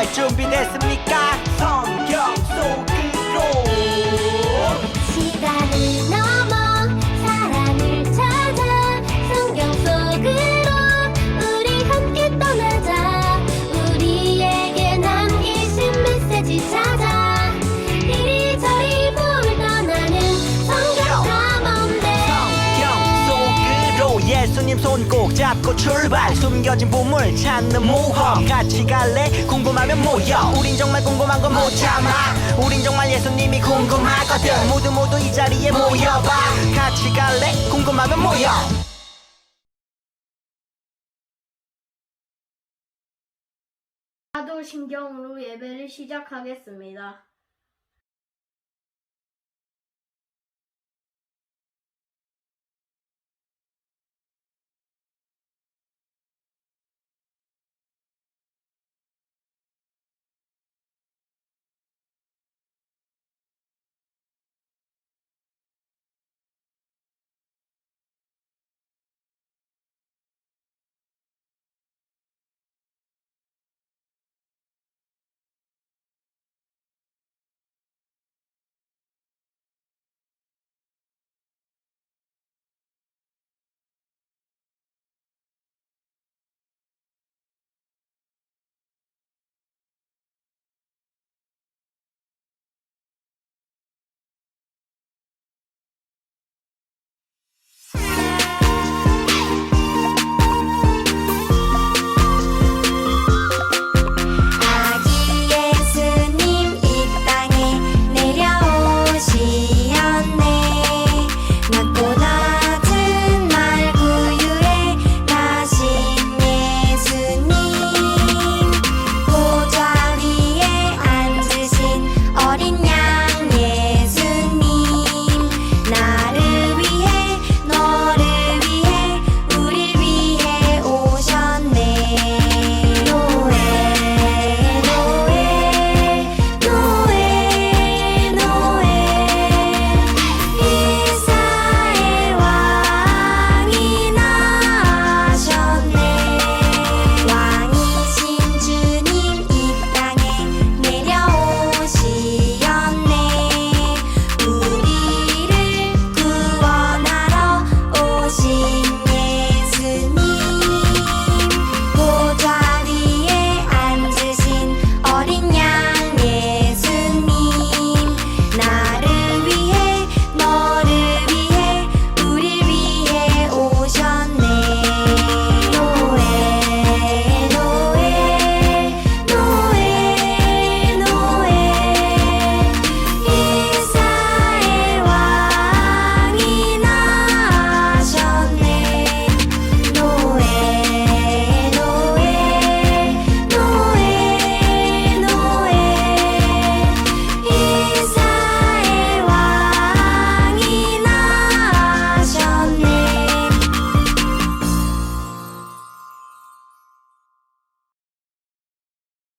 출발 준비됐습니까? 성경 속으로 시간을 넘어 사랑을 찾아 성경 속으로 우리 함께 떠나자. 우리에게 남기신 메시지 찾아 이리저리 볼 떠나는 성경 탐험대. 성경 속으로 예수님 손 꼭 잡고 출발. 숨겨진 보물 찾는 모험 같이 갈래? 궁금하면 모여. 우린 정말 궁금한 건 못 참아. 우린 정말 예수님이 궁금하거든. 모두 이 자리에 모여봐. 같이 갈래? 궁금하면 모여. 사도신경으로 예배를 시작하겠습니다.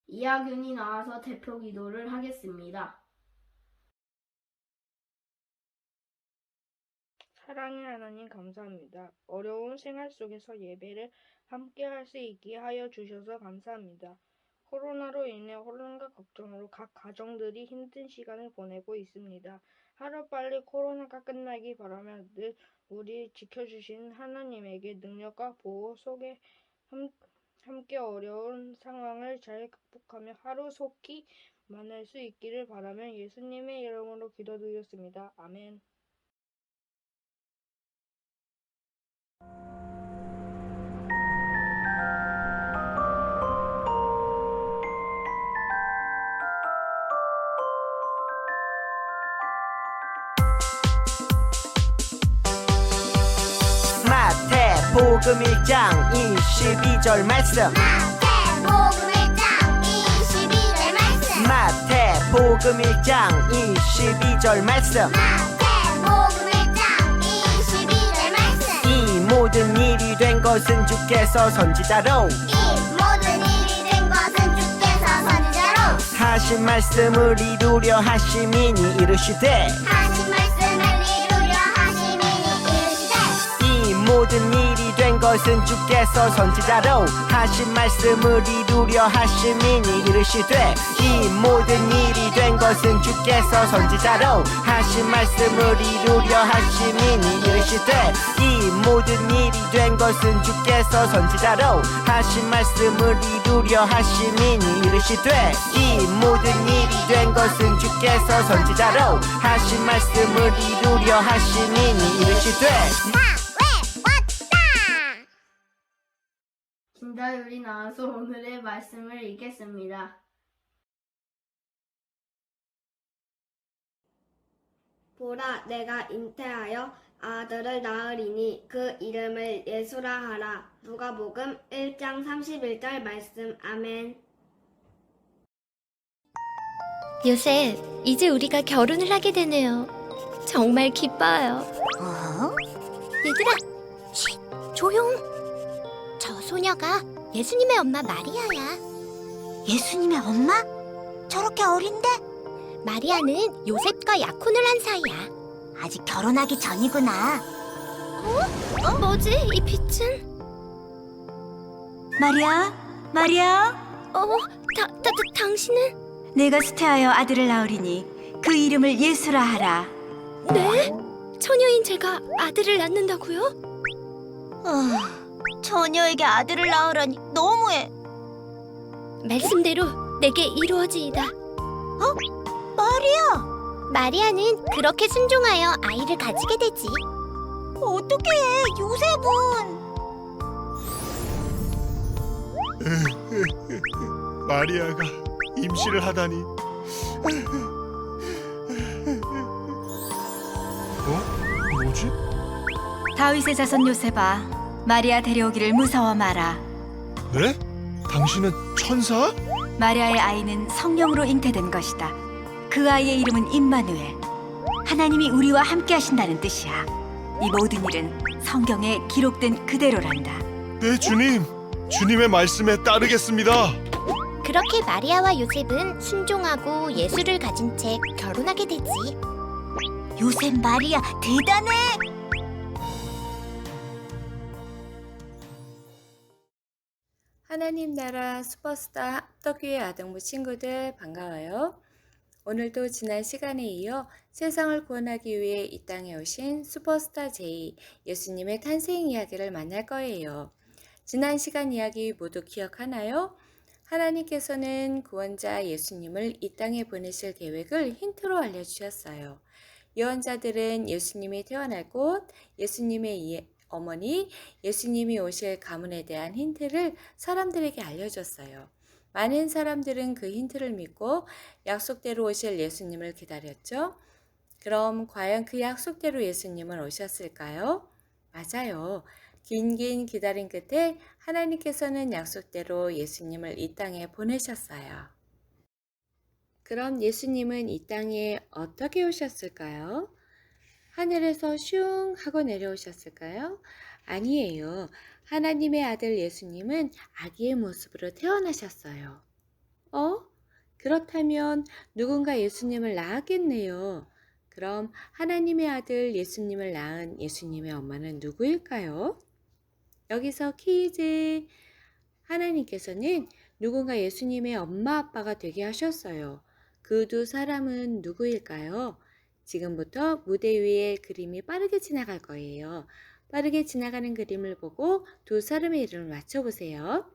이하균이 나와서 대표 기도를 하겠습니다. 사랑의 하나님 감사합니다. 어려운 생활 속에서 예배를 함께 할 수 있게 하여 주셔서 감사합니다. 코로나로 인해 혼란과 걱정으로 각 가정들이 힘든 시간을 보내고 있습니다. 하루빨리 코로나가 끝나기 바라며 늘 우리 지켜주신 하나님에게 능력과 보호 속에 함께 어려운 상황을 잘 극복하며 하루속히 만날 수 있기를 바라며 예수님의 이름으로 기도드렸습니다. 아멘. 마태복음 1장 22절 말씀. 마태복음 1장 22절 말씀. 마태복음 1장 22절 말씀. 마태복음 1장 22절 말씀. 이 모든 일이 된 것은 주께서 선지자로 하신 말씀을 이루려 하심이니 이르시되 이 모든 일이 된 것 것은 주께서 선지자로 하신 말씀을 이루려 하심이니 이르시되 이 모든 일이 된 것은 주께서 선지자로 하신 말씀을 이루려 하심이니 이르시되 이 모든 일이 된 것은 주께서 선지자로 하신 말씀을 이루려 하심이니 이르시되 이 모든 일이 된 것은 주께서 선지자로 하신 말씀을 이루려 하심이니 이르시되 김다율이 나와서 오늘의 말씀을 읽겠습니다. 보라, 내가 잉태하여 아들을 낳으리니 그 이름을 예수라 하라. 누가복음 1장 31절 말씀. 아멘. 요셉, 이제 우리가 결혼을 하게 되네요. 정말 기뻐요. 얘들아, 쉿, 조용. 저 소녀가 예수님의 엄마 마리아야. 예수님의 엄마? 저렇게 어린데? 마리아는 요셉과 약혼을 한 사이야. 아직 결혼하기 전이구나. 뭐지, 이 빛은? 마리아, 당신은? 내가 수태하여 아들을 낳으리니 그 이름을 예수라 하라. 네? 처녀인 제가 아들을 낳는다고요? 처녀에게 아들을 낳으라니 너무해. 말씀대로 내게 이루어지이다. 마리아, 마리아는 그렇게 순종하여 아이를 가지게 되지. 어떻게 해? 요셉은? 마리아가 임신을 하다니. 뭐지? 다윗의 자손 요셉아, 마리아 데려오기를 무서워 마라. 네? 당신은 천사? 마리아의 아이는 성령으로 잉태된 것이다. 그 아이의 이름은 임마누엘. 하나님이 우리와 함께 하신다는 뜻이야. 이 모든 일은 성경에 기록된 그대로란다. 네, 주님. 주님의 말씀에 따르겠습니다. 그렇게 마리아와 요셉은 순종하고 예수를 가진 채 결혼하게 되지. 요셉 마리아 대단해. 하나님 나라 슈퍼스타 합덕교회 아동부 친구들 반가워요. 오늘도 지난 시간에 이어 세상을 구원하기 위해 이 땅에 오신 슈퍼스타 제이 예수님의 탄생 이야기를 만날 거예요. 지난 시간 이야기 모두 기억하나요? 하나님께서는 구원자 예수님을 이 땅에 보내실 계획을 힌트로 알려주셨어요. 예언자들은 예수님이 태어날 곳, 예수님의 어머니, 예수님이 오실 가문에 대한 힌트를 사람들에게 알려줬어요. 많은 사람들은 그 힌트를 믿고 약속대로 오실 예수님을 기다렸죠. 그럼 과연 그 약속대로 예수님은 오셨을까요? 맞아요. 긴 기다림 끝에 하나님께서는 약속대로 예수님을 이 땅에 보내셨어요. 그럼 예수님은 이 땅에 어떻게 오셨을까요? 하늘에서 슝 하고 내려오셨을까요? 아니에요. 하나님의 아들 예수님은 아기의 모습으로 태어나셨어요. 그렇다면 누군가 예수님을 낳았겠네요. 그럼 하나님의 아들 예수님을 낳은 예수님의 엄마는 누구일까요? 여기서 퀴즈! 하나님께서는 누군가 예수님의 엄마 아빠가 되게 하셨어요. 그 두 사람은 누구일까요? 지금부터 무대 위에 그림이 빠르게 지나갈 거예요. 빠르게 지나가는 그림을 보고 두 사람의 이름을 맞춰보세요.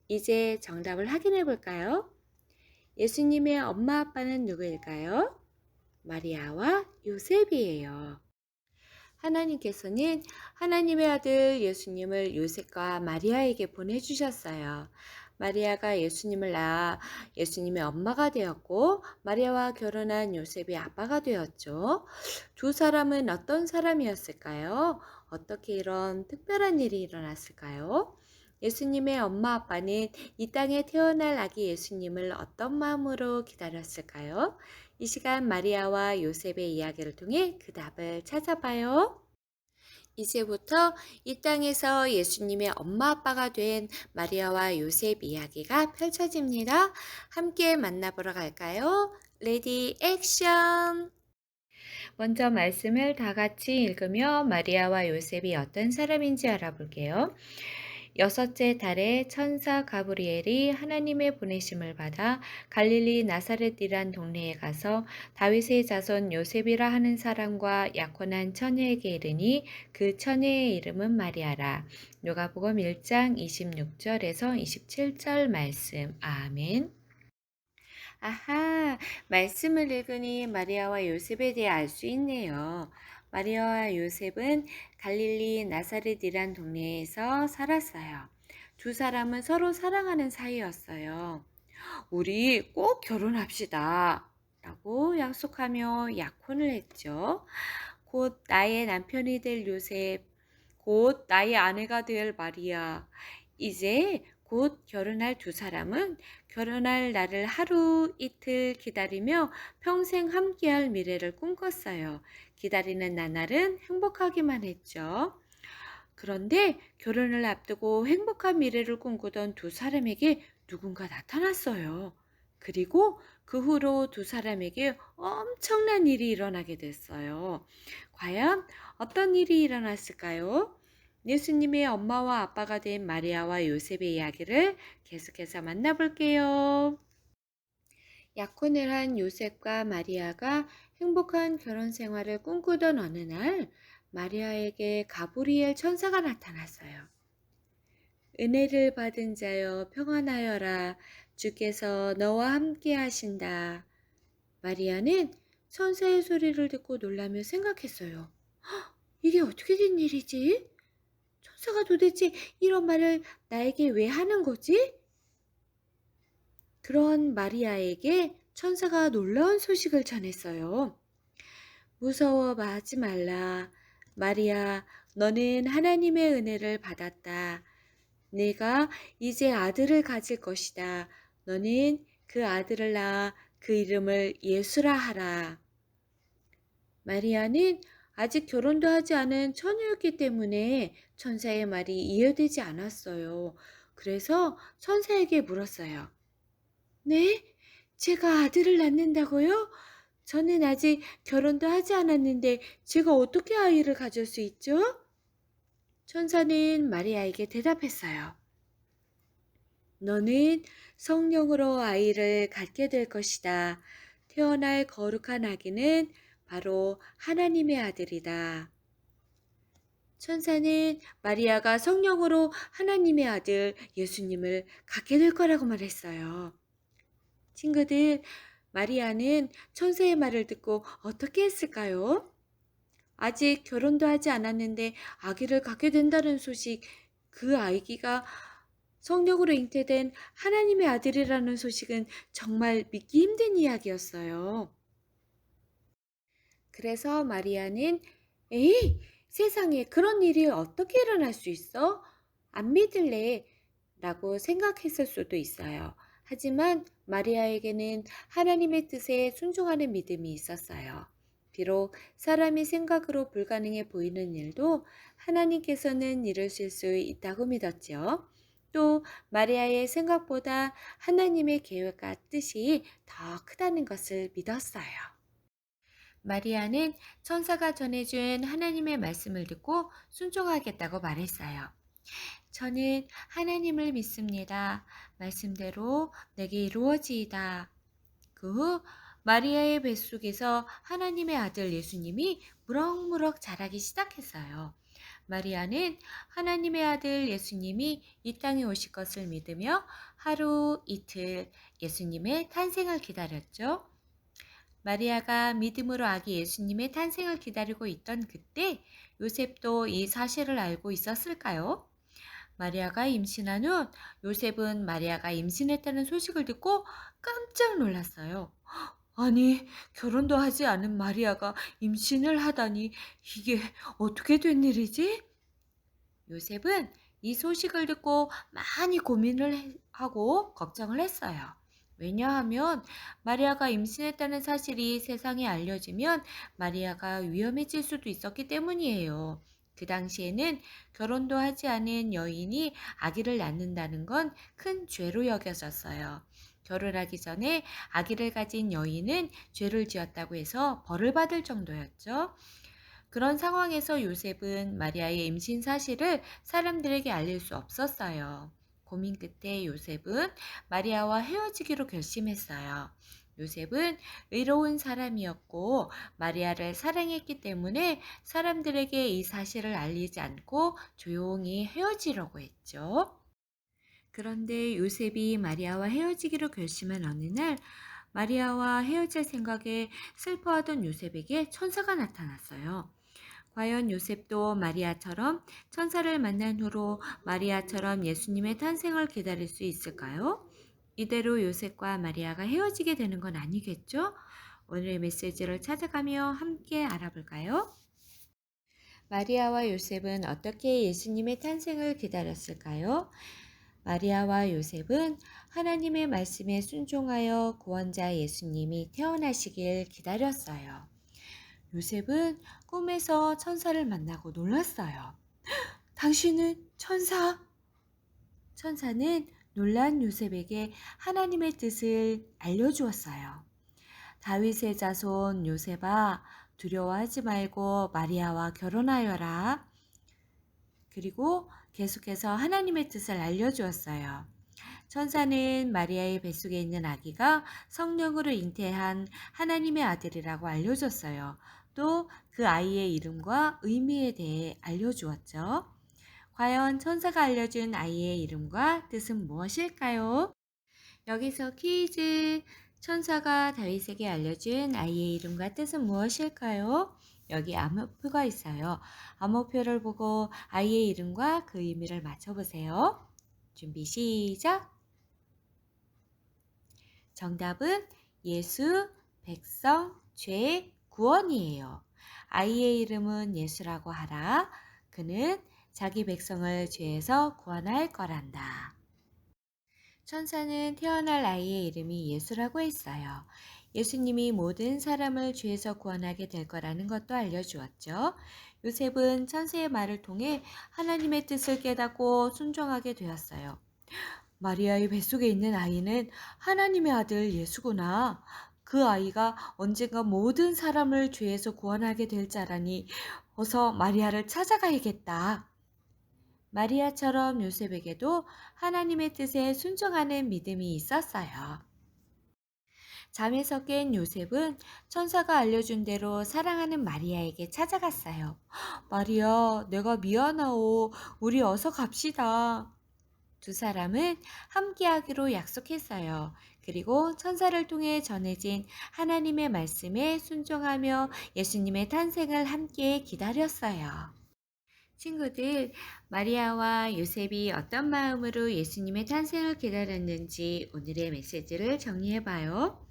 이제 정답을 확인해 볼까요? 예수님의 엄마 아빠는 누구일까요? 마리아와 요셉이에요. 하나님께서는 하나님의 아들 예수님을 요셉과 마리아에게 보내주셨어요. 마리아가 예수님을 낳아 예수님의 엄마가 되었고 마리아와 결혼한 요셉이 아빠가 되었죠. 두 사람은 어떤 사람이었을까요? 어떻게 이런 특별한 일이 일어났을까요? 예수님의 엄마 아빠는 이 땅에 태어날 아기 예수님을 어떤 마음으로 기다렸을까요? 이 시간 마리아와 요셉의 이야기를 통해 그 답을 찾아봐요. 이제부터 이 땅에서 예수님의 엄마 아빠가 된 마리아와 요셉 이야기가 펼쳐집니다. 함께 만나보러 갈까요? 레디 액션! 먼저 말씀을 다 같이 읽으며 마리아와 요셉이 어떤 사람인지 알아볼게요. 여섯째 달에 천사 가브리엘이 하나님의 보내심을 받아 갈릴리 나사렛이란 동네에 가서 다윗의 자손 요셉이라 하는 사람과 약혼한 처녀에게 이르니 그 처녀의 이름은 마리아라. 누가복음 1장 26절에서 27절 말씀. 아멘. 아하, 말씀을 읽으니 마리아와 요셉에 대해 알 수 있네요. 마리아와 요셉은 갈릴리 나사렛이란 동네에서 살았어요. 두 사람은 서로 사랑하는 사이였어요. 우리 꼭 결혼합시다. 라고 약속하며 약혼을 했죠. 곧 나의 남편이 될 요셉, 곧 나의 아내가 될 마리아. 이제 곧 결혼할 두 사람은 결혼할 날을 하루 이틀 기다리며 평생 함께할 미래를 꿈꿨어요. 기다리는 나날은 행복하기만 했죠. 그런데 결혼을 앞두고 행복한 미래를 꿈꾸던 두 사람에게 누군가 나타났어요. 그리고 그 후로 두 사람에게 엄청난 일이 일어나게 됐어요. 과연 어떤 일이 일어났을까요? 예수님의 엄마와 아빠가 된 마리아와 요셉의 이야기를 계속해서 만나볼게요. 약혼을 한 요셉과 마리아가 행복한 결혼 생활을 꿈꾸던 어느 날, 마리아에게 가브리엘 천사가 나타났어요. 은혜를 받은 자여 평안하여라. 주께서 너와 함께 하신다. 마리아는 천사의 소리를 듣고 놀라며 생각했어요. 이게 어떻게 된 일이지? 천사가 도대체 이런 말을 나에게 왜 하는 거지? 그런 마리아에게 천사가 놀라운 소식을 전했어요. 무서워하지 말라. 마리아, 너는 하나님의 은혜를 받았다. 내가 이제 아들을 가질 것이다. 너는 그 아들을 낳아 그 이름을 예수라 하라. 마리아는 아직 결혼도 하지 않은 처녀였기 때문에 천사의 말이 이해되지 않았어요. 그래서 천사에게 물었어요. 네? 제가 아들을 낳는다고요? 저는 아직 결혼도 하지 않았는데 제가 어떻게 아이를 가질 수 있죠? 천사는 마리아에게 대답했어요. 너는 성령으로 아이를 갖게 될 것이다. 태어날 거룩한 아기는 바로 하나님의 아들이다. 천사는 마리아가 성령으로 하나님의 아들 예수님을 갖게 될 거라고 말했어요. 친구들, 마리아는 천사의 말을 듣고 어떻게 했을까요? 아직 결혼도 하지 않았는데 아기를 갖게 된다는 소식, 그 아기가 성령으로 잉태된 하나님의 아들이라는 소식은 정말 믿기 힘든 이야기였어요. 그래서 마리아는 에이, 세상에 그런 일이 어떻게 일어날 수 있어? 안 믿을래 라고 생각했을 수도 있어요. 하지만 마리아에게는 하나님의 뜻에 순종하는 믿음이 있었어요. 비록 사람이 생각으로 불가능해 보이는 일도 하나님께서는 이루실 수 있다고 믿었죠. 또 마리아의 생각보다 하나님의 계획과 뜻이 더 크다는 것을 믿었어요. 마리아는 천사가 전해준 하나님의 말씀을 듣고 순종하겠다고 말했어요. 저는 하나님을 믿습니다. 말씀대로 내게 이루어지이다. 그 후 마리아의 뱃속에서 하나님의 아들 예수님이 무럭무럭 자라기 시작했어요. 마리아는 하나님의 아들 예수님이 이 땅에 오실 것을 믿으며 하루 이틀 예수님의 탄생을 기다렸죠. 마리아가 믿음으로 아기 예수님의 탄생을 기다리고 있던 그때 요셉도 이 사실을 알고 있었을까요? 마리아가 임신한 후 요셉은 마리아가 임신했다는 소식을 듣고 깜짝 놀랐어요. 아니, 결혼도 하지 않은 마리아가 임신을 하다니 이게 어떻게 된 일이지? 요셉은 이 소식을 듣고 많이 고민을 하고 걱정을 했어요. 왜냐하면 마리아가 임신했다는 사실이 세상에 알려지면 마리아가 위험해질 수도 있었기 때문이에요. 그 당시에는 결혼도 하지 않은 여인이 아기를 낳는다는 건 큰 죄로 여겨졌어요. 결혼하기 전에 아기를 가진 여인은 죄를 지었다고 해서 벌을 받을 정도였죠. 그런 상황에서 요셉은 마리아의 임신 사실을 사람들에게 알릴 수 없었어요. 고민 끝에 요셉은 마리아와 헤어지기로 결심했어요. 요셉은 의로운 사람이었고 마리아를 사랑했기 때문에 사람들에게 이 사실을 알리지 않고 조용히 헤어지려고 했죠. 그런데 요셉이 마리아와 헤어지기로 결심한 어느 날 마리아와 헤어질 생각에 슬퍼하던 요셉에게 천사가 나타났어요. 과연 요셉도 마리아처럼 천사를 만난 후로 마리아처럼 예수님의 탄생을 기다릴 수 있을까요? 이대로 요셉과 마리아가 헤어지게 되는 건 아니겠죠? 오늘의 메시지를 찾아가며 함께 알아볼까요? 마리아와 요셉은 어떻게 예수님의 탄생을 기다렸을까요? 마리아와 요셉은 하나님의 말씀에 순종하여 구원자 예수님이 태어나시길 기다렸어요. 요셉은 꿈에서 천사를 만나고 놀랐어요. 당신은 천사? 천사는 놀란 요셉에게 하나님의 뜻을 알려주었어요. 다윗의 자손 요셉아, 두려워하지 말고 마리아와 결혼하여라. 그리고 계속해서 하나님의 뜻을 알려주었어요. 천사는 마리아의 뱃속에 있는 아기가 성령으로 잉태한 하나님의 아들이라고 알려줬어요. 또 그 아이의 이름과 의미에 대해 알려주었죠. 과연 천사가 알려준 아이의 이름과 뜻은 무엇일까요? 여기서 퀴즈! 천사가 다윗에게 알려준 아이의 이름과 뜻은 무엇일까요? 여기 암호표가 있어요. 암호표를 보고 아이의 이름과 그 의미를 맞춰보세요. 준비 시작! 정답은 예수, 백성, 죄, 구원이에요. 아이의 이름은 예수라고 하라. 그는 자기 백성을 죄에서 구원할 거란다. 천사는 태어날 아이의 이름이 예수라고 했어요. 예수님이 모든 사람을 죄에서 구원하게 될 거라는 것도 알려주었죠. 요셉은 천사의 말을 통해 하나님의 뜻을 깨닫고 순종하게 되었어요. 마리아의 뱃속에 있는 아이는 하나님의 아들 예수구나. 그 아이가 언젠가 모든 사람을 죄에서 구원하게 될 자라니 어서 마리아를 찾아가야겠다. 마리아처럼 요셉에게도 하나님의 뜻에 순종하는 믿음이 있었어요. 잠에서 깬 요셉은 천사가 알려준 대로 사랑하는 마리아에게 찾아갔어요. 마리아, 내가 미안하오. 우리 어서 갑시다. 두 사람은 함께하기로 약속했어요. 그리고 천사를 통해 전해진 하나님의 말씀에 순종하며 예수님의 탄생을 함께 기다렸어요. 친구들, 마리아와 요셉이 어떤 마음으로 예수님의 탄생을 기다렸는지 오늘의 메시지를 정리해봐요.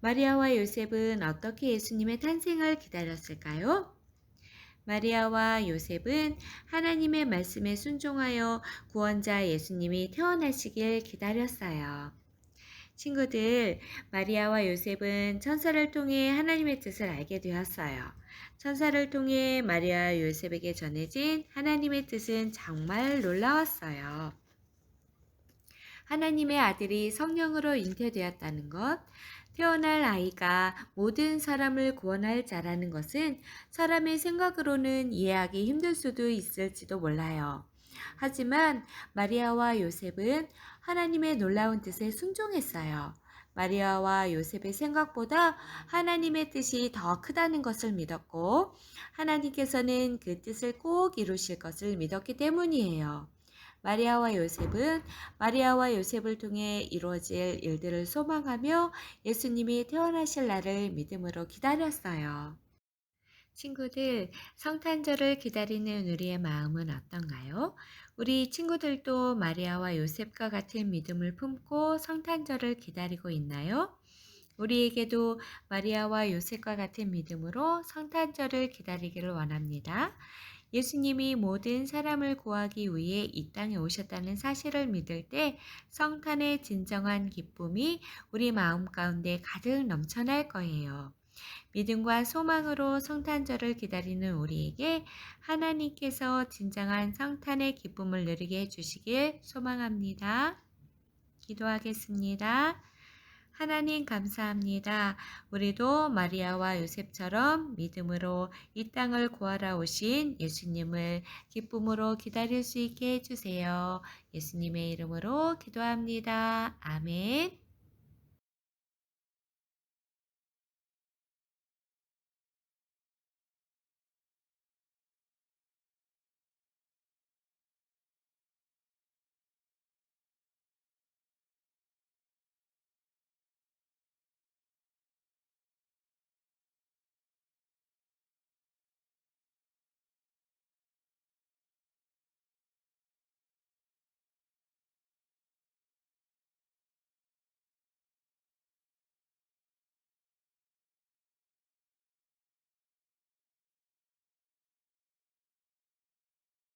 마리아와 요셉은 어떻게 예수님의 탄생을 기다렸을까요? 마리아와 요셉은 하나님의 말씀에 순종하여 구원자 예수님이 태어나시길 기다렸어요. 친구들, 마리아와 요셉은 천사를 통해 하나님의 뜻을 알게 되었어요. 천사를 통해 마리아와 요셉에게 전해진 하나님의 뜻은 정말 놀라웠어요. 하나님의 아들이 성령으로 잉태되었다는 것, 태어날 아이가 모든 사람을 구원할 자라는 것은 사람의 생각으로는 이해하기 힘들 수도 있을지도 몰라요. 하지만 마리아와 요셉은 하나님의 놀라운 뜻에 순종했어요. 마리아와 요셉의 생각보다 하나님의 뜻이 더 크다는 것을 믿었고 하나님께서는 그 뜻을 꼭 이루실 것을 믿었기 때문이에요. 마리아와 요셉을 통해 이루어질 일들을 소망하며 예수님이 태어나실 날을 믿음으로 기다렸어요. 친구들, 성탄절을 기다리는 우리의 마음은 어떤가요? 우리 친구들도 마리아와 요셉과 같은 믿음을 품고 성탄절을 기다리고 있나요? 우리에게도 마리아와 요셉과 같은 믿음으로 성탄절을 기다리기를 원합니다. 예수님이 모든 사람을 구하기 위해 이 땅에 오셨다는 사실을 믿을 때 성탄의 진정한 기쁨이 우리 마음 가운데 가득 넘쳐날 거예요. 믿음과 소망으로 성탄절을 기다리는 우리에게 하나님께서 진정한 성탄의 기쁨을 누리게 해주시길 소망합니다. 기도하겠습니다. 하나님 감사합니다. 우리도 마리아와 요셉처럼 믿음으로 이 땅을 구하러 오신 예수님을 기쁨으로 기다릴 수 있게 해주세요. 예수님의 이름으로 기도합니다. 아멘.